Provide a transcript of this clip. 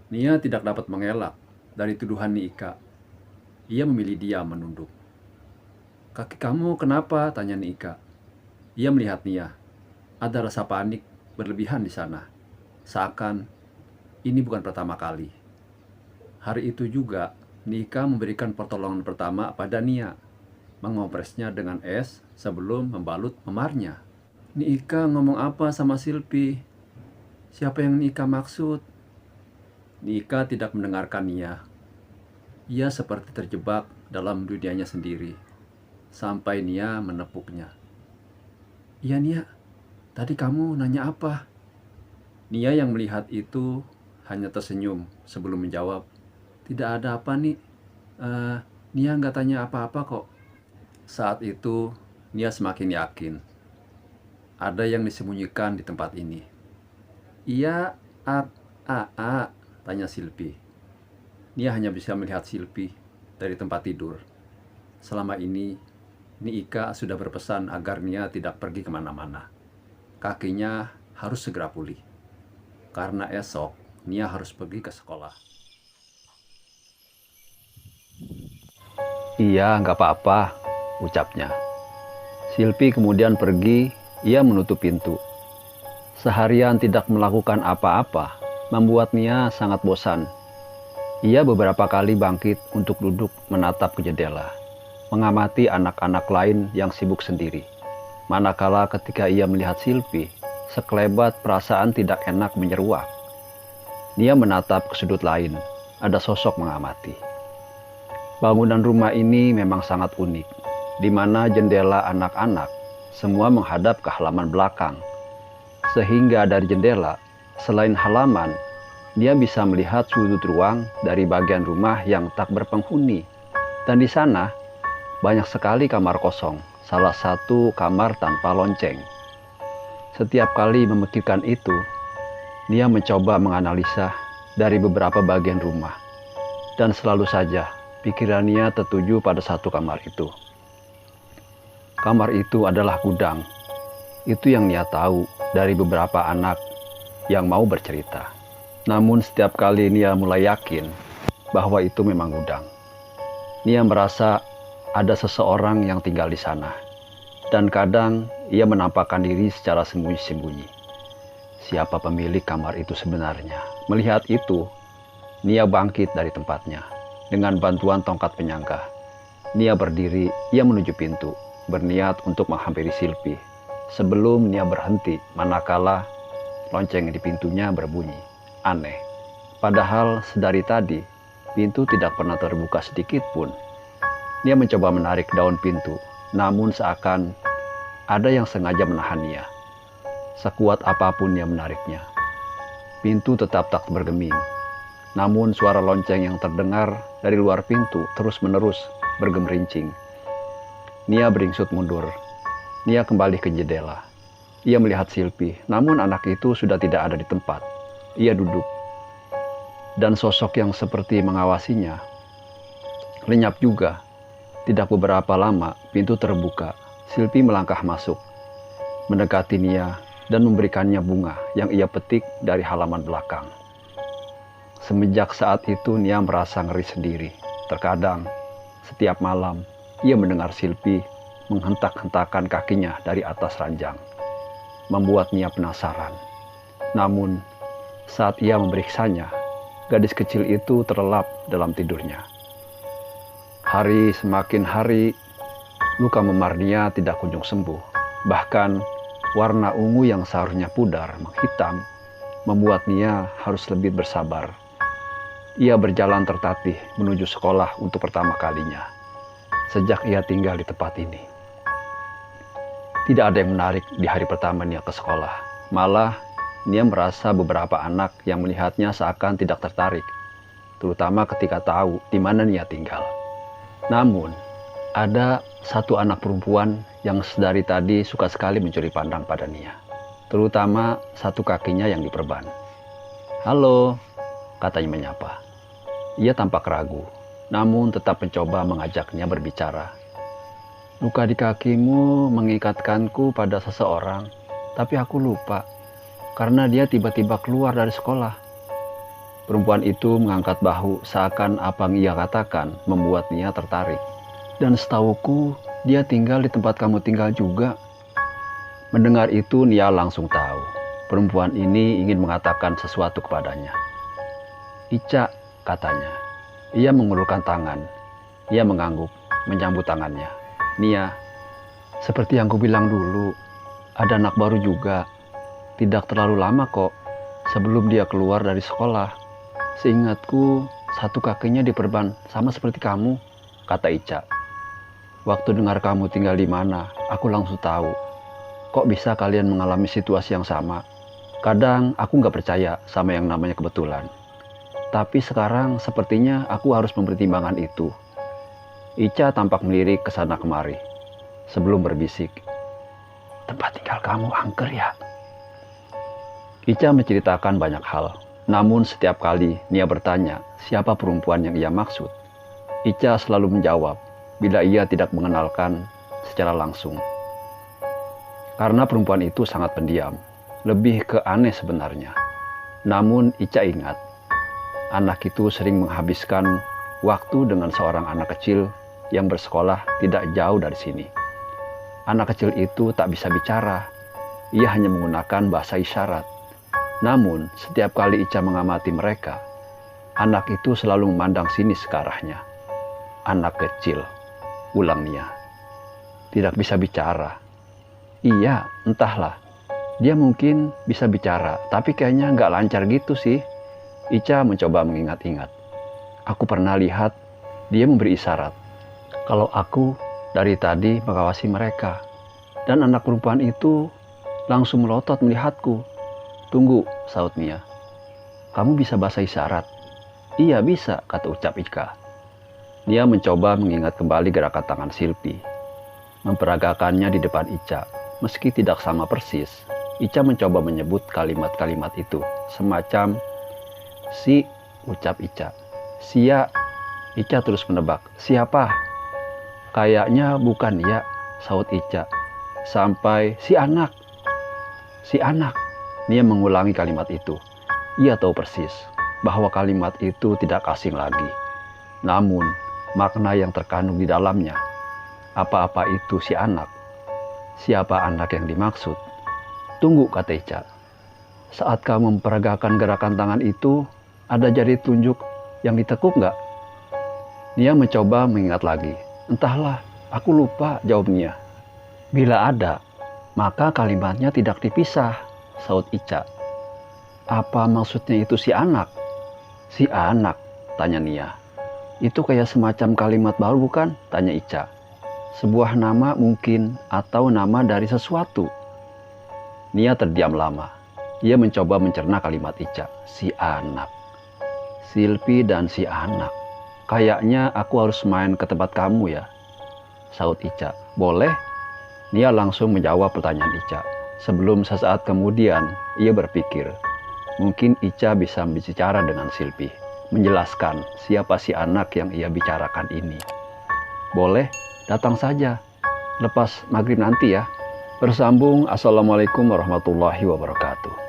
Nia tidak dapat mengelak dari tuduhan Nika. Ia memilih diam menunduk. "Kaki kamu kenapa?" tanya Nika. Ia melihat Nia. Ada rasa panik berlebihan di sana. Seakan ini bukan pertama kali. Hari itu juga, Nika memberikan pertolongan pertama pada Nia, mengompresnya dengan es sebelum membalut memarnya. "Nika ngomong apa sama Silpi? Siapa yang Nika maksud?" Nika tidak mendengarkan Nia. Ia seperti terjebak dalam dunianya sendiri, sampai Nia menepuknya. "Iya Nia, tadi kamu nanya apa?" Nia yang melihat itu hanya tersenyum sebelum menjawab, "Tidak ada apa nih, Nia nggak tanya apa-apa kok." Saat itu, Nia semakin yakin ada yang disembunyikan di tempat ini. "Iya, tanya Silpi. Nia hanya bisa melihat Silpi dari tempat tidur. Selama ini, Nika sudah berpesan agar Nia tidak pergi kemana-mana. Kakinya harus segera pulih, karena esok Nia harus pergi ke sekolah. "Iya, nggak apa-apa," ucapnya. Silpi kemudian pergi, ia menutup pintu. Seharian tidak melakukan apa-apa, membuat Nia sangat bosan. Ia beberapa kali bangkit untuk duduk menatap ke jendela, mengamati anak-anak lain yang sibuk sendiri. Manakala ketika ia melihat Silpi, sekelebat perasaan tidak enak menyeruak. Nia menatap ke sudut lain, ada sosok mengamati. Bangunan rumah ini memang sangat unik, di mana jendela anak-anak semua menghadap ke halaman belakang. Sehingga dari jendela, selain halaman, dia bisa melihat sudut ruang dari bagian rumah yang tak berpenghuni. Dan di sana, banyak sekali kamar kosong, salah satu kamar tanpa lonceng. Setiap kali memikirkan itu, dia mencoba menganalisa dari beberapa bagian rumah. Dan selalu saja, pikirannya tertuju pada satu kamar itu. Kamar itu adalah gudang. Itu yang Nia tahu dari beberapa anak yang mau bercerita. Namun setiap kali Nia mulai yakin bahwa itu memang gudang, Nia merasa ada seseorang yang tinggal di sana. Dan kadang ia menampakkan diri secara sembunyi-sembunyi. Siapa pemilik kamar itu sebenarnya? Melihat itu, Nia bangkit dari tempatnya. Dengan bantuan tongkat penyangga, Nia berdiri, ia menuju pintu, berniat untuk menghampiri Silpi. Sebelum Nia berhenti, manakala lonceng di pintunya berbunyi. Aneh, padahal sedari tadi, pintu tidak pernah terbuka sedikit pun. Nia mencoba menarik daun pintu, namun seakan ada yang sengaja menahan Nia. Sekuat apapun Nia menariknya, pintu tetap tak bergeming. Namun suara lonceng yang terdengar dari luar pintu terus-menerus bergemerincing. Nia beringsut mundur. Nia kembali ke jendela. Ia melihat Silpi, namun anak itu sudah tidak ada di tempat. Ia duduk. Dan sosok yang seperti mengawasinya lenyap juga. Tidak beberapa lama, pintu terbuka. Silpi melangkah masuk, mendekati Nia dan memberikannya bunga yang ia petik dari halaman belakang. Semenjak saat itu Nia merasa ngeri sendiri. Terkadang, setiap malam, ia mendengar Silpi menghentak-hentakan kakinya dari atas ranjang. Membuat Nia penasaran. Namun, saat ia memeriksanya, gadis kecil itu terlelap dalam tidurnya. Hari semakin hari, luka memar Nia tidak kunjung sembuh. Bahkan, warna ungu yang seharusnya pudar menghitam, membuat Nia harus lebih bersabar. Ia berjalan tertatih menuju sekolah untuk pertama kalinya sejak ia tinggal di tempat ini. Tidak ada yang menarik di hari pertama Nia ke sekolah. Malah, Nia merasa beberapa anak yang melihatnya seakan tidak tertarik, terutama ketika tahu di mana Nia tinggal. Namun, ada satu anak perempuan yang sedari tadi suka sekali mencuri pandang pada Nia, terutama satu kakinya yang diperban. "Halo," katanya menyapa. Ia tampak ragu, namun tetap mencoba mengajaknya berbicara. "Luka di kakimu mengikatkanku pada seseorang, tapi aku lupa, karena dia tiba-tiba keluar dari sekolah." Perempuan itu mengangkat bahu seakan apa yang ia katakan membuat Nia tertarik. Dan setauku, dia tinggal di tempat kamu tinggal juga. Mendengar itu, Nia langsung tahu. Perempuan ini ingin mengatakan sesuatu kepadanya. Ica, katanya. Ia mengulurkan tangan. Ia mengangguk, menyambut tangannya. Nia, seperti yang kubilang dulu, ada anak baru juga. Tidak terlalu lama kok, sebelum dia keluar dari sekolah. Seingatku, satu kakinya diperban sama seperti kamu, kata Ica. Waktu dengar kamu tinggal di mana, aku langsung tahu. Kok bisa kalian mengalami situasi yang sama? Kadang aku nggak percaya sama yang namanya kebetulan. Tapi sekarang sepertinya aku harus mempertimbangkan itu. Ica tampak melirik ke sana kemari. Sebelum berbisik, tempat tinggal kamu angker ya? Ica menceritakan banyak hal. Namun setiap kali Nia bertanya siapa perempuan yang ia maksud, Ica selalu menjawab bila ia tidak mengenalkan secara langsung. Karena perempuan itu sangat pendiam, lebih ke aneh sebenarnya. Namun Ica ingat, anak itu sering menghabiskan waktu dengan seorang anak kecil yang bersekolah tidak jauh dari sini. Anak kecil itu tak bisa bicara, ia hanya menggunakan bahasa isyarat. Namun, setiap kali Ica mengamati mereka, anak itu selalu memandang sinis ke arahnya. Anak kecil, ulang Nia. Tidak bisa bicara. Iya, entahlah. Dia mungkin bisa bicara, tapi kayaknya nggak lancar gitu sih. Ica mencoba mengingat-ingat. Aku pernah lihat dia memberi isyarat. Kalau aku dari tadi mengawasi mereka. Dan anak perempuan itu langsung melotot melihatku. Tunggu, saut Nia. Kamu bisa bahasa isyarat? Iya bisa, kata ucap Ika. Nia mencoba mengingat kembali gerakan tangan Silpi. Memperagakannya di depan Ica. Meski tidak sama persis, Ica mencoba menyebut kalimat-kalimat itu. Semacam, si, ucap Ica. Sia, Ica terus menebak. Siapa? Kayaknya bukan ya, saut Ica. Sampai si anak. Si anak. Nia mengulangi kalimat itu. Ia tahu persis bahwa kalimat itu tidak asing lagi. Namun, makna yang terkandung di dalamnya. Apa-apa itu si anak? Siapa anak yang dimaksud? Tunggu, kata Ica. Saat kamu memperagakan gerakan tangan itu, ada jari tunjuk yang ditekuk nggak? Nia mencoba mengingat lagi. Entahlah, aku lupa, jawab Nia. Bila ada, maka kalimatnya tidak dipisah, saut Ica. Apa maksudnya itu si anak? Si anak, tanya Nia. Itu kayak semacam kalimat baru bukan? Tanya Ica. Sebuah nama mungkin atau nama dari sesuatu. Nia terdiam lama. Ia mencoba mencerna kalimat Ica. Si anak. Silpi dan si anak. Kayaknya aku harus main ke tempat kamu ya, saut Ica. Boleh? Nia langsung menjawab pertanyaan Ica. Sebelum sesaat kemudian, ia berpikir, mungkin Ica bisa berbicara dengan Silpi, menjelaskan siapa si anak yang ia bicarakan ini. Boleh, datang saja. Lepas maghrib nanti ya. Bersambung, Assalamualaikum warahmatullahi wabarakatuh.